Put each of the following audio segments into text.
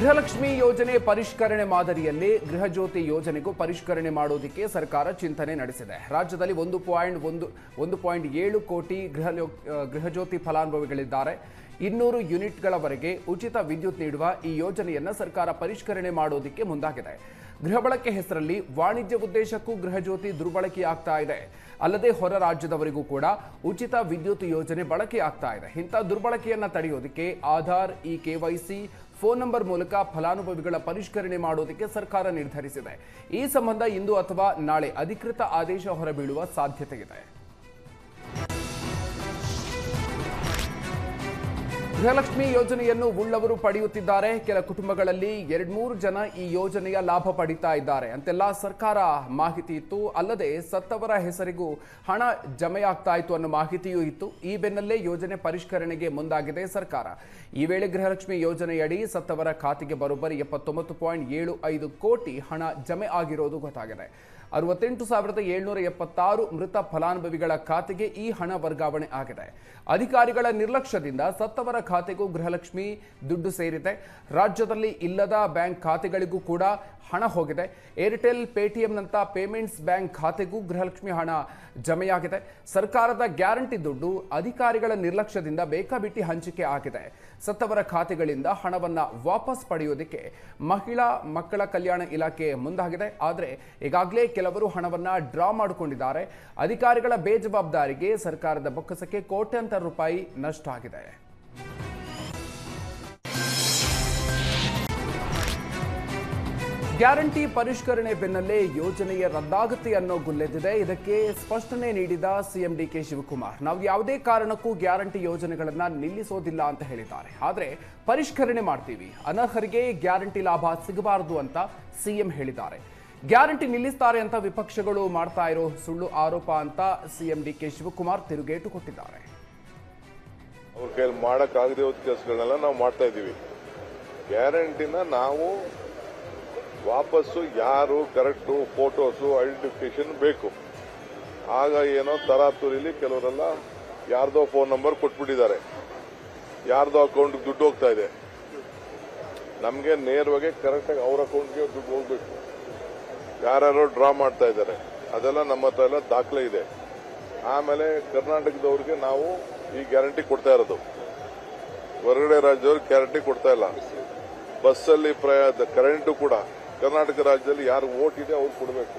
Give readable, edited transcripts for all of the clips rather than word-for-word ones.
ಗೃಹಲಕ್ಷ್ಮಿ ಯೋಜನೆ ಪರಿಷ್ಕರಣೆ ಮಾದರಿಯಲ್ಲಿ ಗೃಹಜ್ಯೋತಿ ಯೋಜನೆಗೂ ಪರಿಷ್ಕರಣೆ ಮಾಡೋದಕ್ಕೆ ಸರ್ಕಾರ ಚಿಂತನೆ ನಡೆಸಿದೆ. ರಾಜ್ಯದಲ್ಲಿ 1.7 ಕೋಟಿ ಗೃಹಜ್ಯೋತಿ ಫಲಾನುಭವಿಗಳಿದ್ದಾರೆ. 200 ಯೂನಿಟ್ಗಳವರೆಗೆ ಉಚಿತ ವಿದ್ಯುತ್ ನೀಡುವ ಈ ಯೋಜನೆಯನ್ನು ಸರ್ಕಾರ ಪರಿಷ್ಕರಣೆ ಮಾಡೋದಕ್ಕೆ ಮುಂದಾಗಿದೆ. ಗೃಹ ಬಳಕೆ ಹೆಸರಲ್ಲಿ ವಾಣಿಜ್ಯ ಉದ್ದೇಶಕ್ಕೂ ಗೃಹಜ್ಯೋತಿ ದುರ್ಬಳಕೆಯಾಗ್ತಾ ಇದೆ. ಅಲ್ಲದೆ ಹೊರ ರಾಜ್ಯದವರಿಗೂ ಕೂಡ ಉಚಿತ ವಿದ್ಯುತ್ ಯೋಜನೆ ಬಳಕೆಯಾಗ್ತಾ ಇದೆ. ಇಂಥ ದುರ್ಬಳಕೆಯನ್ನು ತಡೆಯೋದಕ್ಕೆ ಆಧಾರ್, KYC, ಫೋನ್ ನಂಬರ್ ಮೂಲಕ ಫಲಾನುಭವಿಗಳ ಪರಿಷ್ಕರಣೆ ಮಾಡೋದಕ್ಕೆ ಸರ್ಕಾರ ನಿರ್ಧರಿಸಿದೆ. ಈ ಸಂಬಂಧ ಇಂದು ಅಥವಾ ನಾಳೆ ಅಧಿಕೃತ ಆದೇಶ ಹೊರಬೀಳುವ ಸಾಧ್ಯತೆ ಇದೆ. ಗೃಹಲಕ್ಷ್ಮಿ ಯೋಜನೆಯನ್ನು ಉಳ್ಳವರು ಪಡೆಯುತ್ತಿದ್ದಾರೆ. ಕೆಲ ಕುಟುಂಬಗಳಲ್ಲಿ 2-3 ಜನ ಈ ಯೋಜನೆಯ ಲಾಭ ಪಡಿತಾ ಇದ್ದಾರೆ ಅಂತೆಲ್ಲ ಸರ್ಕಾರ ಮಾಹಿತಿ ಇತ್ತು. ಅಲ್ಲದೆ ಸತ್ತವರ ಹೆಸರಿಗೂ ಹಣ ಜಮೆಯಾಗ್ತಾ ಇತ್ತು ಅನ್ನೋ ಮಾಹಿತಿಯೂ ಇತ್ತು. ಈ ಬೆನ್ನಲ್ಲೇ ಯೋಜನೆ ಪರಿಷ್ಕರಣೆಗೆ ಮುಂದಾಗಿದೆ ಸರ್ಕಾರ. ಈ ವೇಳೆ ಗೃಹಲಕ್ಷ್ಮಿ ಯೋಜನೆಯಡಿ ಸತ್ತವರ ಖಾತೆಗೆ ಬರೋಬ್ಬರಿ 79.75 ಕೋಟಿ ಹಣ ಜಮೆ ಆಗಿರೋದು ಗೊತ್ತಾಗಿದೆ. 68,776 ಮೃತ ಫಲಾನುಭವಿಗಳ ಖಾತೆಗೆ ಈ ಹಣ ವರ್ಗಾವಣೆ ಆಗಿದೆ. ಅಧಿಕಾರಿಗಳ ನಿರ್ಲಕ್ಷ್ಯದಿಂದ ಸತ್ತವರ ಖಾತೆಗೂ ಗೃಹಲಕ್ಷ್ಮಿ ದುಡ್ಡು ಸೇರಿದೆ. ರಾಜ್ಯದಲ್ಲಿ ಇಲ್ಲದ ಬ್ಯಾಂಕ್ ಖಾತೆಗಳಿಗೂ ಕೂಡ ಹಣ ಹೋಗಿದೆ. ಏರ್ಟೆಲ್, ಪೇಟಿಎಂನಂಥ ಪೇಮೆಂಟ್ಸ್ ಬ್ಯಾಂಕ್ ಖಾತೆಗೂ ಗೃಹಲಕ್ಷ್ಮಿ ಹಣ ಜಮೆಯಾಗಿದೆ. ಸರ್ಕಾರದ ಗ್ಯಾರಂಟಿ ದುಡ್ಡು ಅಧಿಕಾರಿಗಳ ನಿರ್ಲಕ್ಷ್ಯದಿಂದ ಬೇಕಾಬಿಟ್ಟಿ ಹಂಚಿಕೆ ಆಗಿದೆ. ಸತ್ತವರ ಖಾತೆಗಳಿಂದ ಹಣವನ್ನು ವಾಪಸ್ ಪಡೆಯೋದಕ್ಕೆ ಮಹಿಳಾ ಮಕ್ಕಳ ಕಲ್ಯಾಣ ಇಲಾಖೆ ಮುಂದಾಗಿದೆ. ಆದರೆ ಈಗಾಗಲೇ ಕೆಲವರು ಹಣವನ್ನು ಡ್ರಾ ಮಾಡಿಕೊಂಡಿದ್ದಾರೆ. ಅಧಿಕಾರಿಗಳ ಬೇಜವಾಬ್ದಾರಿಗೆ ಸರ್ಕಾರದ ಬೊಕ್ಕಸಕ್ಕೆ ಕೋಟ್ಯಾಂತರ ರೂಪಾಯಿ ನಷ್ಟ ಆಗಿದೆ. ಗ್ಯಾರಂಟಿ ಪರಿಷ್ಕರಣೆ ಬೆನ್ನಲ್ಲೇ ಯೋಜನೆಯ ರದ್ದಾಗುತ್ತೆ ಅನ್ನೋ ಗುಲ್ಲೆದ್ದಿದೆ. ಇದಕ್ಕೆ ಸ್ಪಷ್ಟನೆ ನೀಡಿದ ಸಿಎಂ ಡಿಕೆ ಶಿವಕುಮಾರ್, ನಾವು ಯಾವುದೇ ಕಾರಣಕ್ಕೂ ಗ್ಯಾರಂಟಿ ಯೋಜನೆಗಳನ್ನು ನಿಲ್ಲಿಸೋದಿಲ್ಲ ಅಂತ ಹೇಳಿದ್ದಾರೆ. ಆದರೆ ಪರಿಷ್ಕರಣೆ ಮಾಡ್ತೀವಿ, ಅನರ್ಹರಿಗೆ ಗ್ಯಾರಂಟಿ ಲಾಭ ಸಿಗಬಾರದು ಅಂತ ಸಿಎಂ ಹೇಳಿದ್ದಾರೆ. ಗ್ಯಾರಂಟಿ ನಿಲ್ಲಿಸ್ತಾರೆ ಅಂತ ವಿಪಕ್ಷಗಳು ಮಾಡ್ತಾ ಇರೋ ಸುಳ್ಳು ಆರೋಪ ಅಂತ ಸಿಎಂ ಡಿಕೆ ಶಿವಕುಮಾರ್ ತಿರುಗೇಟು ಕೊಟ್ಟಿದ್ದಾರೆ. ಅವ್ರ ಕೈಯಲ್ಲಿ ಮಾಡಕ್ಕಾಗದೇ ಹೋದ ಕೆಲಸಗಳನ್ನೆಲ್ಲ ನಾವು ಮಾಡ್ತಾ ಇದ್ದೀವಿ. ಗ್ಯಾರಂಟಿನ ನಾವು ವಾಪಸ್ಸು ಯಾರು ಕರೆಕ್ಟು ಫೋಟೋಸು ಐಡೆಂಟಿಫಿಕೇಶನ್ ಬೇಕು. ಆಗ ಏನೋ ತರಾತುರಿಲಿ ಕೆಲವರೆಲ್ಲ ಯಾರ್ದೋ ಫೋನ್ ನಂಬರ್ ಕೊಟ್ಬಿಟ್ಟಿದ್ದಾರೆ, ಯಾರ್ದೋ ಅಕೌಂಟ್ಗೆ ದುಡ್ಡು ಹೋಗ್ತಾ ಇದೆ. ನಮಗೆ ನೇರವಾಗಿ ಕರೆಕ್ಟಾಗಿ ಅವ್ರ ಅಕೌಂಟ್ಗೆ ದುಡ್ಡು ಹೋಗ್ಬೇಕು. ಯಾರ್ಯಾರೋ ಡ್ರಾ ಮಾಡ್ತಾ ಇದ್ದಾರೆ, ಅದೆಲ್ಲ ನಮ್ಮ ಹತ್ರ ಎಲ್ಲ ದಾಖಲೆ ಇದೆ. ಆಮೇಲೆ ಕರ್ನಾಟಕದವ್ರಿಗೆ ನಾವು ಈ ಗ್ಯಾರಂಟಿ ಕೊಡ್ತಾ ಇರೋದು, ಹೊರಗಡೆ ರಾಜ್ಯದವ್ರಿಗೆ ಗ್ಯಾರಂಟಿ ಕೊಡ್ತಾ ಇಲ್ಲ. ಬಸ್ಸಲ್ಲಿ ಕರೆಂಟು ಕೂಡ ಕರ್ನಾಟಕ ರಾಜ್ಯದಲ್ಲಿ ಯಾರು ವೋಟ್ ಇದೆ ಅವ್ರು ಕೊಡಬೇಕು.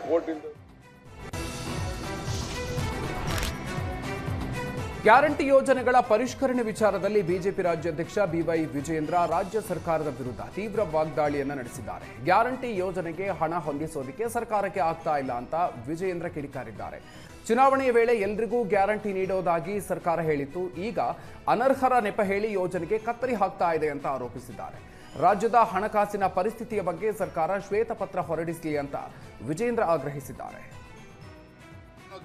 ವೋಟಿಂದ ಗ್ಯಾರಂಟಿ ಯೋಜನೆಗಳ ಪರಿಷ್ಕರಣೆ ವಿಚಾರದಲ್ಲಿ ಬಿಜೆಪಿ ರಾಜ್ಯಾಧ್ಯಕ್ಷ ಬಿವೈ ವಿಜಯೇಂದ್ರ ರಾಜ್ಯ ಸರ್ಕಾರದ ವಿರುದ್ಧ ತೀವ್ರ ವಾಗ್ದಾಳಿಯನ್ನು ನಡೆಸಿದ್ದಾರೆ. ಗ್ಯಾರಂಟಿ ಯೋಜನೆಗೆ ಹಣ ಹೊಂದಿಸೋದಕ್ಕೆ ಸರ್ಕಾರಕ್ಕೆ ಆಗ್ತಾ ಇಲ್ಲ ಅಂತ ವಿಜಯೇಂದ್ರ ಕಿಡಿಕಾರಿದ್ದಾರೆ. ಚುನಾವಣೆಯ ವೇಳೆ ಎಲ್ರಿಗೂ ಗ್ಯಾರಂಟಿ ನೀಡೋದಾಗಿ ಸರ್ಕಾರ ಹೇಳಿತ್ತು. ಈಗ ಅನರ್ಹರ ನೆಪ ಹೇಳಿ ಯೋಜನೆಗೆ ಕತ್ತರಿ ಹಾಕ್ತಾ ಇದೆ ಅಂತ ಆರೋಪಿಸಿದ್ದಾರೆ. ರಾಜ್ಯದ ಹಣಕಾಸಿನ ಪರಿಸ್ಥಿತಿಯ ಬಗ್ಗೆ ಸರ್ಕಾರ ಶ್ವೇತಪತ್ರ ಹೊರಡಿಸಲಿ ಅಂತ ವಿಜೇಂದ್ರ ಆಗ್ರಹಿಸಿದ್ದಾರೆ.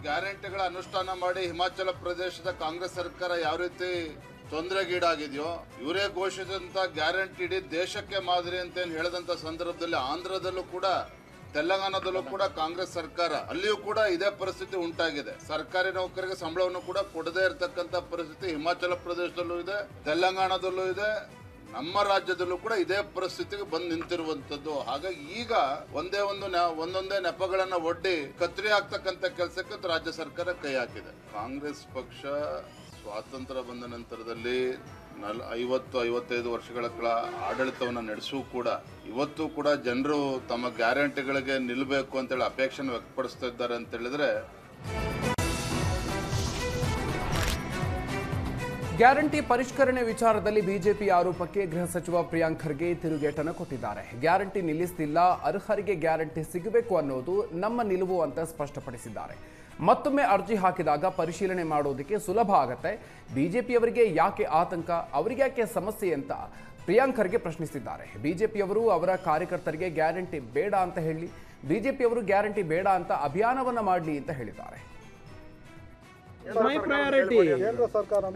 ಗ್ಯಾರಂಟಿಗಳ ಅನುಷ್ಠಾನ ಮಾಡಿ ಹಿಮಾಚಲ ಪ್ರದೇಶದ ಕಾಂಗ್ರೆಸ್ ಸರ್ಕಾರ ಯಾವ ರೀತಿ ತೊಂದರೆಗೀಡಾಗಿದೆಯೋ, ಇವರೇ ಘೋಷಿಸಿದಂತ ಗ್ಯಾರಂಟಿ ಇಡೀ ದೇಶಕ್ಕೆ ಮಾದರಿ ಅಂತ ಹೇಳಿದಂತ ಸಂದರ್ಭದಲ್ಲಿ ಆಂಧ್ರದಲ್ಲೂ ಕೂಡ ತೆಲಂಗಾಣದಲ್ಲೂ ಕೂಡ ಕಾಂಗ್ರೆಸ್ ಸರ್ಕಾರ, ಅಲ್ಲಿಯೂ ಕೂಡ ಇದೇ ಪರಿಸ್ಥಿತಿ ಉಂಟಾಗಿದೆ. ಸರ್ಕಾರಿ ನೌಕರಿಗೆ ಸಂಬಳವನ್ನು ಕೂಡ ಕೊಡದೇ ಇರತಕ್ಕಂತ ಪರಿಸ್ಥಿತಿ ಹಿಮಾಚಲ ಪ್ರದೇಶದಲ್ಲೂ ಇದೆ, ತೆಲಂಗಾಣದಲ್ಲೂ ಇದೆ, ನಮ್ಮ ರಾಜ್ಯದಲ್ಲೂ ಕೂಡ ಇದೇ ಪರಿಸ್ಥಿತಿಗೆ ಬಂದು ನಿಂತಿರುವಂತದ್ದು. ಹಾಗಾಗಿ ಈಗ ಒಂದೊಂದೇ ನೆಪಗಳನ್ನ ಒಡ್ಡಿ ಕತ್ತರಿ ಹಾಕ್ತಕ್ಕಂತ ಕೆಲಸಕ್ಕೆ ರಾಜ್ಯ ಸರ್ಕಾರ ಕೈ ಹಾಕಿದೆ. ಕಾಂಗ್ರೆಸ್ ಪಕ್ಷ ಸ್ವಾತಂತ್ರ್ಯ ಬಂದ ನಂತರದಲ್ಲಿ 50-55 ವರ್ಷಗಳ ಕಾಲ ಆಡಳಿತವನ್ನು ನಡೆಸೂ ಕೂಡ ಇವತ್ತು ಕೂಡ ಜನರು ತಮ್ಮ ಗ್ಯಾರಂಟಿಗಳಿಗೆ ನಿಲ್ಲಬೇಕು ಅಂತೇಳಿ ಅಪೇಕ್ಷೆಯನ್ನು ವ್ಯಕ್ತಪಡಿಸ್ತಾ ಇದ್ದಾರೆ ಅಂತ ಹೇಳಿದ್ರೆ, ಗ್ಯಾರಂಟಿ ಪರಿಷ್ಕರಣೆ ವಿಚಾರದಲ್ಲಿ ಬಿಜೆಪಿ ಆರೋಪಕ್ಕೆ ಗೃಹ ಸಚಿವ ಪ್ರಿಯಾಂಕ್ ಖರ್ಗೆ ತಿರುಗೇಟನ್ನು ಕೊಟ್ಟಿದ್ದಾರೆ. ಗ್ಯಾರಂಟಿ ನಿಲ್ಲಿಸ್ತಿಲ್ಲ, ಅರ್ಹರಿಗೆ ಗ್ಯಾರಂಟಿ ಸಿಗಬೇಕು ಅನ್ನೋದು ನಮ್ಮ ನಿಲುವು ಅಂತ ಸ್ಪಷ್ಟಪಡಿಸಿದ್ದಾರೆ. ಮತ್ತೊಮ್ಮೆ ಅರ್ಜಿ ಹಾಕಿದಾಗ ಪರಿಶೀಲನೆ ಮಾಡೋದಕ್ಕೆ ಸುಲಭ ಆಗತ್ತೆ. ಬಿಜೆಪಿಯವರಿಗೆ ಯಾಕೆ ಆತಂಕ, ಅವರಿಗೆ ಯಾಕೆ ಸಮಸ್ಯೆ ಅಂತ ಪ್ರಿಯಾಂಕ್ ಖರ್ಗೆ ಪ್ರಶ್ನಿಸಿದ್ದಾರೆ. ಬಿಜೆಪಿಯವರು ಅವರ ಕಾರ್ಯಕರ್ತರಿಗೆ ಗ್ಯಾರಂಟಿ ಬೇಡ ಅಂತ ಹೇಳಿ, ಬಿಜೆಪಿಯವರು ಗ್ಯಾರಂಟಿ ಬೇಡ ಅಂತ ಅಭಿಯಾನವನ್ನ ಮಾಡಲಿ ಅಂತ ಹೇಳಿದ್ದಾರೆ. ಮೈ ಪ್ರಯಾರಿಟಿ.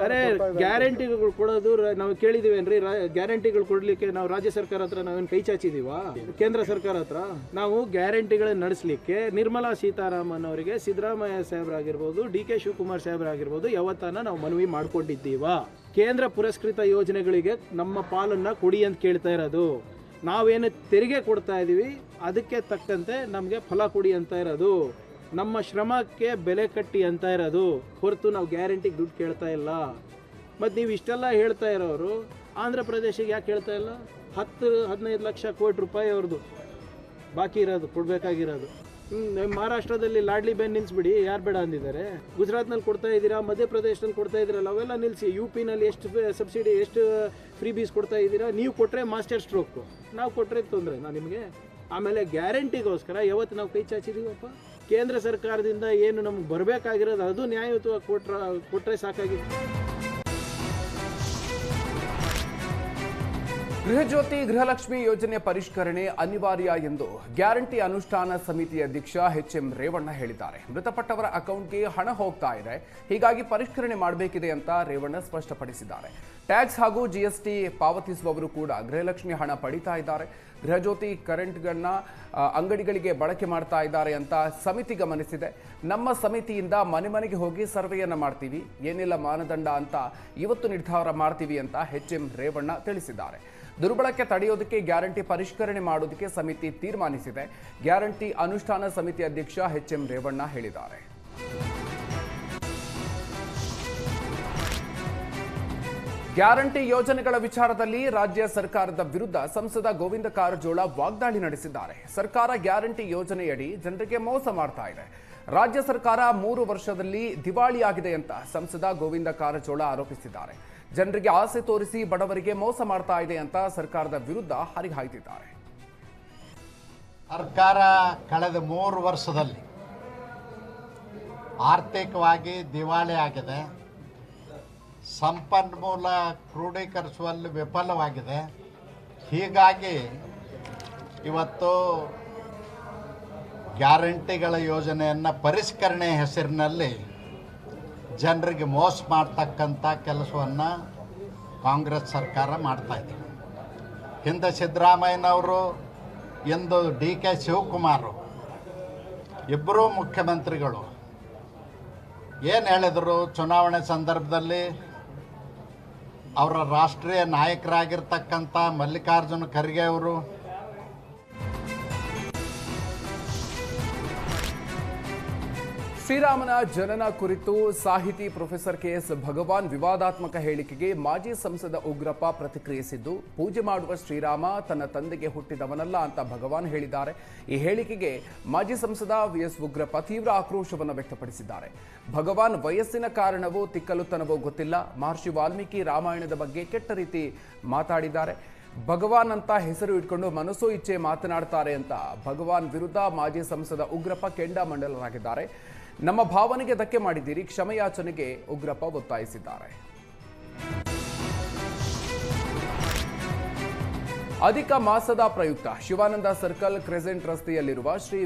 ಅರೆ ಗ್ಯಾರಂಟಿಗಳು ಕೊಡೋದು ನಾವು ಕೇಳಿದೀವೇನ್ರಿ? ಗ್ಯಾರಂಟಿಗಳು ಕೊಡ್ಲಿಕ್ಕೆ ನಾವು ರಾಜ್ಯ ಸರ್ಕಾರ ಹತ್ರ ನಾವೇನು ಕೈ ಚಾಚಿದೀವಾ? ಕೇಂದ್ರ ಸರ್ಕಾರ ಹತ್ರ ನಾವು ಗ್ಯಾರಂಟಿಗಳನ್ನ ನಡೆಸಲಿಕ್ಕೆ ನಿರ್ಮಲಾ ಸೀತಾರಾಮನ್ ಅವರಿಗೆ, ಸಿದ್ದರಾಮಯ್ಯ ಸಾಹೇಬ್ರಾಗಿರ್ಬೋದು, ಡಿ ಕೆ ಶಿವಕುಮಾರ್ ಸಾಹೇಬ್ರಾಗಿರ್ಬೋದು, ಯಾವತ್ತನ ನಾವು ಮನವಿ ಮಾಡ್ಕೊಂಡಿದ್ದೀವಾ? ಕೇಂದ್ರ ಪುರಸ್ಕೃತ ಯೋಜನೆಗಳಿಗೆ ನಮ್ಮ ಪಾಲನ್ನ ಕೊಡಿ ಅಂತ ಕೇಳ್ತಾ ಇರೋದು. ನಾವೇನು ತೆರಿಗೆ ಕೊಡ್ತಾ ಇದ್ದೀವಿ ಅದಕ್ಕೆ ತಕ್ಕಂತೆ ನಮಗೆ ಫಲ ಕೊಡಿ ಅಂತ ಇರೋದು. ನಮ್ಮ ಶ್ರಮಕ್ಕೆ ಬೆಲೆ ಕಟ್ಟಿ ಅಂತ ಇರೋದು ಹೊರತು ನಾವು ಗ್ಯಾರಂಟಿಗೆ ದುಡ್ಡು ಕೇಳ್ತಾ ಇಲ್ಲ. ಮತ್ತು ನೀವು ಇಷ್ಟೆಲ್ಲ ಹೇಳ್ತಾ ಇರೋರು ಆಂಧ್ರ ಪ್ರದೇಶಕ್ಕೆ ಯಾಕೆ ಹೇಳ್ತಾ ಇಲ್ಲ? 10-15 ಲಕ್ಷ ಕೋಟಿ ರೂಪಾಯಿ ಅವ್ರದ್ದು ಬಾಕಿ ಇರೋದು, ಕೊಡಬೇಕಾಗಿರೋದು. ಮಹಾರಾಷ್ಟ್ರದಲ್ಲಿ ಲಾಡ್ಲಿ ಬೆನ್ ನಿಲ್ಲಿಸ್ಬಿಡಿ, ಯಾರು ಬೇಡ ಅಂದಿದ್ದಾರೆ? ಗುಜರಾತ್ನಲ್ಲಿ ಕೊಡ್ತಾ ಇದ್ದೀರಾ, ಮಧ್ಯಪ್ರದೇಶದಲ್ಲಿ ಕೊಡ್ತಾ ಇದ್ದೀರಲ್ಲ, ಅವೆಲ್ಲ ನಿಲ್ಲಿಸಿ. ಯು ಪಿನಲ್ಲಿ ಎಷ್ಟು ಸಬ್ಸಿಡಿ, ಎಷ್ಟು ಫ್ರೀ ಬೀಸ್ ಕೊಡ್ತಾ ಇದ್ದೀರಾ? ನೀವು ಕೊಟ್ಟರೆ ಮಾಸ್ಟರ್ ಸ್ಟ್ರೋಕು, ನಾವು ಕೊಟ್ಟರೆ ತೊಂದರೆ ನಿಮಗೆ. ಆಮೇಲೆ ಗ್ಯಾರಂಟಿಗೋಸ್ಕರ ಯಾವತ್ತು ನಾವು ಕೈ ಚಾಚಿದೀವಪ್ಪ? ಕೇಂದ್ರ ಸರ್ಕಾರದಿಂದ ಏನು ನಮ್ಗೆ ಬರಬೇಕಾಗಿರೋದು ಅದು ನ್ಯಾಯಯುತವಾಗಿ ಕೊಟ್ಟರೆ ಸಾಕಾಗಿದೆ. ಗೃಹಜ್ಯೋತಿ ಗೃಹಲಕ್ಷ್ಮಿ ಯೋಜನೆ ಪರಿಷ್ಕರಣೆ ಅನಿವಾರ್ಯ ಎಂದು ಗ್ಯಾರಂಟಿ ಅನುಷ್ಠಾನ ಸಮಿತಿ ಅಧ್ಯಕ್ಷ ಎಚ್.ಎಂ. ರೇವಣ್ಣ ಹೇಳಿದ್ದಾರೆ. ಮೃತಪಟ್ಟವರ ಅಕೌಂಟ್ಗೆ ಹಣ ಹೋಗ್ತಾ ಇದೆ, ಹೀಗಾಗಿ ಪರಿಷ್ಕರಣೆ ಮಾಡಬೇಕಿದೆ ಅಂತ ರೇವಣ್ಣ ಸ್ಪಷ್ಟಪಡಿಸಿದ್ದಾರೆ. ಟ್ಯಾಕ್ಸ್ ಹಾಗೂ ಜಿಎಸ್ಟಿ ಪಾವತಿಸುವವರು ಕೂಡ ಗೃಹಲಕ್ಷ್ಮಿ ಹಣ ಪಡಿತಾ ಇದ್ದಾರೆ. ಗೃಹಜ್ಯೋತಿ ಕರೆಂಟ್ಗಳನ್ನ ಅಂಗಡಿಗಳಿಗೆ ಬಳಕೆ ಮಾಡ್ತಾ ಇದ್ದಾರೆ ಅಂತ ಸಮಿತಿ ಗಮನಿಸಿದೆ. ನಮ್ಮ ಸಮಿತಿಯಿಂದ ಮನೆ ಮನೆಗೆ ಹೋಗಿ ಸರ್ವೆಯನ್ನ ಮಾಡ್ತೀವಿ, ಏನೆಲ್ಲ ಮಾನದಂಡ ಅಂತ ಇವತ್ತು ನಿರ್ಧಾರ ಮಾಡ್ತೀವಿ ಅಂತ ಎಚ್.ಎಂ. ರೇವಣ್ಣ ತಿಳಿಸಿದ್ದಾರೆ. ದುರ್ಬಳಕೆ ತಡೆಯೋದಕ್ಕೆ ಗ್ಯಾರಂಟಿ ಪರಿಷ್ಕರಣೆ ಮಾಡೋದಕ್ಕೆ ಸಮಿತಿ ತೀರ್ಮಾನಿಸಿದೆ. ಗ್ಯಾರಂಟಿ ಅನುಷ್ಠಾನ ಸಮಿತಿ ಅಧ್ಯಕ್ಷ ಎಚ್.ಎಂ. ರೇವಣ್ಣ ಹೇಳಿದ್ದಾರೆ. ಗ್ಯಾರಂಟಿ ಯೋಜನೆಗಳ ವಿಚಾರದಲ್ಲಿ ರಾಜ್ಯ ಸರ್ಕಾರದ ವಿರುದ್ಧ ಸಂಸದ ಗೋವಿಂದ ಕಾರಜೋಳ ವಾಗ್ದಾಳಿ ನಡೆಸಿದ್ದಾರೆ. ಸರ್ಕಾರ ಗ್ಯಾರಂಟಿ ಯೋಜನೆಯಡಿ ಜನರಿಗೆ ಮೋಸ ಮಾಡ್ತಾ ಇದೆ. ರಾಜ್ಯ ಸರ್ಕಾರ 3 ವರ್ಷದಲ್ಲಿ ದಿವಾಳಿಯಾಗಿದೆ ಅಂತ ಸಂಸದ ಗೋವಿಂದ ಕಾರಜೋಳ ಆರೋಪಿಸಿದ್ದಾರೆ. ಜನರಿಗೆ ಆಸೆ ತೋರಿಸಿ ಬಡವರಿಗೆ ಮೋಸ ಮಾಡ್ತಾ ಇದೆ ಅಂತ ಸರ್ಕಾರದ ವಿರುದ್ಧ ಹರಿಹಾಯ್ದಿದ್ದಾರೆ. ಸರ್ಕಾರ ಕಳೆದ 3 ವರ್ಷದಲ್ಲಿ ಆರ್ಥಿಕವಾಗಿ ದಿವಾಳಿ ಆಗಿದೆ, ಸಂಪನ್ಮೂಲ ಕ್ರೋಢೀಕರಿಸುವಲ್ಲಿ ವಿಫಲವಾಗಿದೆ. ಹೀಗಾಗಿ ಇವತ್ತು ಗ್ಯಾರಂಟಿಗಳ ಯೋಜನೆಯನ್ನು ಪರಿಷ್ಕರಣೆ ಹೆಸರಿನಲ್ಲಿ ಜನರಿಗೆ ಮೋಸ ಮಾಡ್ತಕ್ಕಂಥ ಕೆಲಸವನ್ನು ಕಾಂಗ್ರೆಸ್ ಸರ್ಕಾರ ಮಾಡ್ತಾಯಿದೆ. ಹಿಂದೆ ಸಿದ್ದರಾಮಯ್ಯನವರು, ಇಂದು ಡಿ ಕೆ ಶಿವಕುಮಾರ್ ಇಬ್ಬರೂ ಮುಖ್ಯಮಂತ್ರಿಗಳು ಏನು ಹೇಳಿದರು? ಚುನಾವಣೆ ಸಂದರ್ಭದಲ್ಲಿ ಅವರ ರಾಷ್ಟ್ರೀಯ ನಾಯಕರಾಗಿರ್ತಕ್ಕಂಥ ಮಲ್ಲಿಕಾರ್ಜುನ ಖರ್ಗೆ ಅವರು ಶ್ರೀರಾಮನ ಜನನ ಕುರಿತು ಸಾಹಿತಿ ಪ್ರೊಫೆಸರ್ ಕೆ.ಎಸ್. ಭಗವಾನ್ ವಿವಾದಾತ್ಮಕ ಹೇಳಿಕೆಗೆ ಮಾಜಿ ಸಂಸದ ಉಗ್ರಪ್ಪ ಪ್ರತಿಕ್ರಿಯಿಸಿದ್ದು, ಪೂಜೆ ಮಾಡುವ ಶ್ರೀರಾಮ ತನ್ನ ತಂದೆಗೆ ಹುಟ್ಟಿದವನಲ್ಲ ಅಂತ ಭಗವಾನ್ ಹೇಳಿದ್ದಾರೆ. ಈ ಹೇಳಿಕೆಗೆ ಮಾಜಿ ಸಂಸದ ವಿ.ಎಸ್. ಉಗ್ರಪ್ಪ ತೀವ್ರ ಆಕ್ರೋಶವನ್ನು ವ್ಯಕ್ತಪಡಿಸಿದ್ದಾರೆ. ಭಗವಾನ್ ವಯಸ್ಸಿನ ಕಾರಣವೋ ತಿಕ್ಕಲುತನವೋ ಗೊತ್ತಿಲ್ಲ, ಮಹರ್ಷಿ ವಾಲ್ಮೀಕಿ ರಾಮಾಯಣದ ಬಗ್ಗೆ ಕೆಟ್ಟ ರೀತಿ ಮಾತಾಡಿದ್ದಾರೆ. ಭಗವಾನ್ ಅಂತ ಹೆಸರು ಇಟ್ಕೊಂಡು ಮನಸ್ಸೋ ಇಚ್ಛೆ ಮಾತನಾಡ್ತಾರೆ ಅಂತ ಭಗವಾನ್ ವಿರುದ್ಧ ಮಾಜಿ ಸಂಸದ ಉಗ್ರಪ್ಪ ಕೆಂಡಾಮಂಡಲರಾಗಿದ್ದಾರೆ. ನಮ್ಮ ಭಾವನೆಗೆ ಧಕ್ಕೆ ಮಾಡಿದ್ದೀರಿ, ಕ್ಷಮೆಯಾಚನೆಗೆ ಉಗ್ರಪ್ಪ ಒತ್ತಾಯಿಸಿದ್ದಾರೆ. ಅಧಿಕ ಮಾಸದ ಪ್ರಯುಕ್ತ ಶಿವಾನಂದ ಸರ್ಕಲ್ ಕ್ರೆಸೆಂಟ್ ರಸ್ತೆಯಲ್ಲಿರುವ ಶ್ರೀ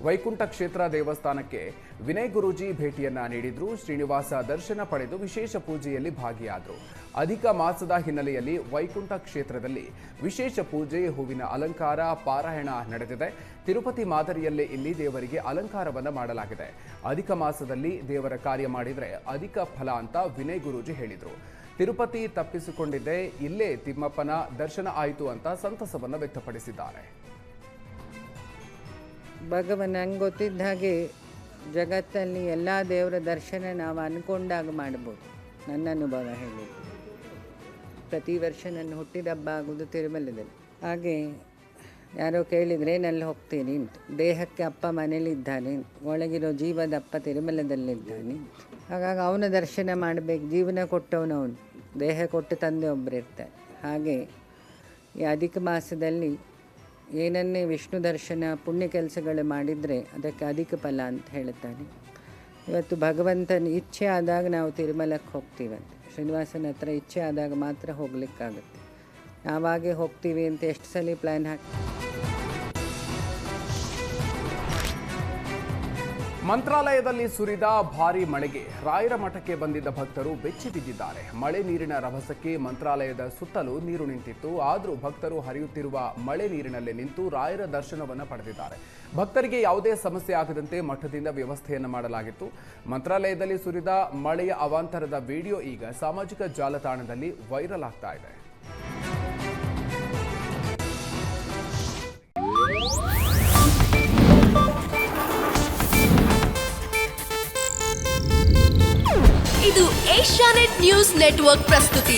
ವೈಕುಂಠ ಕ್ಷೇತ್ರ ದೇವಸ್ಥಾನಕ್ಕೆ ವಿನಯ್ ಗುರೂಜಿ ಭೇಟಿಯನ್ನ ನೀಡಿದ್ರು. ಶ್ರೀನಿವಾಸ ದರ್ಶನ ಪಡೆದು ವಿಶೇಷ ಪೂಜೆಯಲ್ಲಿ ಭಾಗಿಯಾದರು. ಅಧಿಕ ಮಾಸದ ಹಿನ್ನೆಲೆಯಲ್ಲಿ ವೈಕುಂಠ ಕ್ಷೇತ್ರದಲ್ಲಿ ವಿಶೇಷ ಪೂಜೆ, ಹೂವಿನ ಅಲಂಕಾರ, ಪಾರಾಯಣ ನಡೆದಿದೆ. ತಿರುಪತಿ ಮಾದರಿಯಲ್ಲೇ ಇಲ್ಲಿ ದೇವರಿಗೆ ಅಲಂಕಾರವನ್ನು ಮಾಡಲಾಗಿದೆ. ಅಧಿಕ ಮಾಸದಲ್ಲಿ ದೇವರ ಕಾರ್ಯ ಮಾಡಿದರೆ ಅಧಿಕ ಫಲ ಅಂತ ವಿನಯ್ ಗುರೂಜಿ ಹೇಳಿದರು. ತಿರುಪತಿ ತಪ್ಪಿಸಿಕೊಂಡಿದ್ದೆ, ಇಲ್ಲೇ ತಿಮ್ಮಪ್ಪನ ದರ್ಶನ ಆಯಿತು ಅಂತ ಸಂತಸವನ್ನು ವ್ಯಕ್ತಪಡಿಸಿದ್ದಾರೆ. ಭಗವಾನ್ ನಂಗೆ ಗೊತ್ತಿದ್ದ ಹಾಗೆ ಜಗತ್ತಲ್ಲಿ ಎಲ್ಲ ದೇವರ ದರ್ಶನ ನಾವು ಅಂದ್ಕೊಂಡಾಗ ಮಾಡ್ಬೋದು. ನನ್ನ ಅನುಭವ ಹೇಳಿದ್ದು, ಪ್ರತಿ ವರ್ಷ ನನ್ನ ಹುಟ್ಟಿದ ಹಬ್ಬ ಆಗೋದು ತಿರುಮಲದಲ್ಲಿ. ಹಾಗೆ ಯಾರೋ ಕೇಳಿದರೆ ನಲ್ಲಿ ಹೋಗ್ತೀನಿ ಅಂತ, ದೇಹಕ್ಕೆ ಅಪ್ಪ ಮನೇಲಿದ್ದಾನೆ, ಒಳಗಿರೋ ಜೀವದ ಅಪ್ಪ ತಿರುಮಲದಲ್ಲಿದ್ದಾನೆ. ಹಾಗಾಗಿ ಅವನ ದರ್ಶನ ಮಾಡಬೇಕು. ಜೀವನ ಕೊಟ್ಟವನು ಅವನು, ದೇಹ ಕೊಟ್ಟು ತಂದೆ ಒಬ್ಬರು ಇರ್ತಾರೆ. ಹಾಗೆ ಈ ಅಧಿಕ ಮಾಸದಲ್ಲಿ ಏನನ್ನೇ ವಿಷ್ಣು ದರ್ಶನ ಪುಣ್ಯ ಕೆಲಸಗಳು ಮಾಡಿದರೆ ಅದಕ್ಕೆ ಅಧಿಕ ಫಲ ಅಂತ ಹೇಳ್ತಾನೆ. ಇವತ್ತು ಭಗವಂತನ ಇಚ್ಛೆ ಆದಾಗ ನಾವು ತಿರುಮಲಕ್ಕೆ ಹೋಗ್ತೀವಂತೆ. ಶ್ರೀನಿವಾಸನ ಹತ್ರ ಇಚ್ಛೆ ಆದಾಗ ಮಾತ್ರ ಹೋಗ್ಲಿಕ್ಕಾಗುತ್ತೆ. ನಾವಾಗೆ ಹೋಗ್ತೀವಿ ಅಂತ ಎಷ್ಟು ಸಲ ಪ್ಲ್ಯಾನ್ ಹಾಕಿ. ಮಂತ್ರಾಲಯದಲ್ಲಿ ಸುರಿದ ಭಾರೀ ಮಳೆಗೆ ರಾಯರ ಮಠಕ್ಕೆ ಬಂದಿದ್ದ ಭಕ್ತರು ಬೆಚ್ಚಿ ಬಿದ್ದಿದ್ದಾರೆ. ಮಳೆ ನೀರಿನ ರಭಸಕ್ಕೆ ಮಂತ್ರಾಲಯದ ಸುತ್ತಲೂ ನೀರು ನಿಂತಿತ್ತು. ಆದರೂ ಭಕ್ತರು ಹರಿಯುತ್ತಿರುವ ಮಳೆ ನೀರಿನಲ್ಲೇ ನಿಂತು ರಾಯರ ದರ್ಶನವನ್ನು ಪಡೆದಿದ್ದಾರೆ. ಭಕ್ತರಿಗೆ ಯಾವುದೇ ಸಮಸ್ಯೆ ಆಗದಂತೆ ಮಠದಿಂದ ವ್ಯವಸ್ಥೆಯನ್ನು ಮಾಡಲಾಗಿತ್ತು. ಮಂತ್ರಾಲಯದಲ್ಲಿ ಸುರಿದ ಮಳೆಯ ಅವಾಂತರದ ವಿಡಿಯೋ ಈಗ ಸಾಮಾಜಿಕ ಜಾಲತಾಣದಲ್ಲಿ ವೈರಲ್ ಆಗ್ತಾ ಇದೆ. ಇದು ಏಷ್ಯಾನೆಟ್ ನ್ಯೂಸ್ ನೆಟ್ವರ್ಕ್ ಪ್ರಸ್ತುತಿ.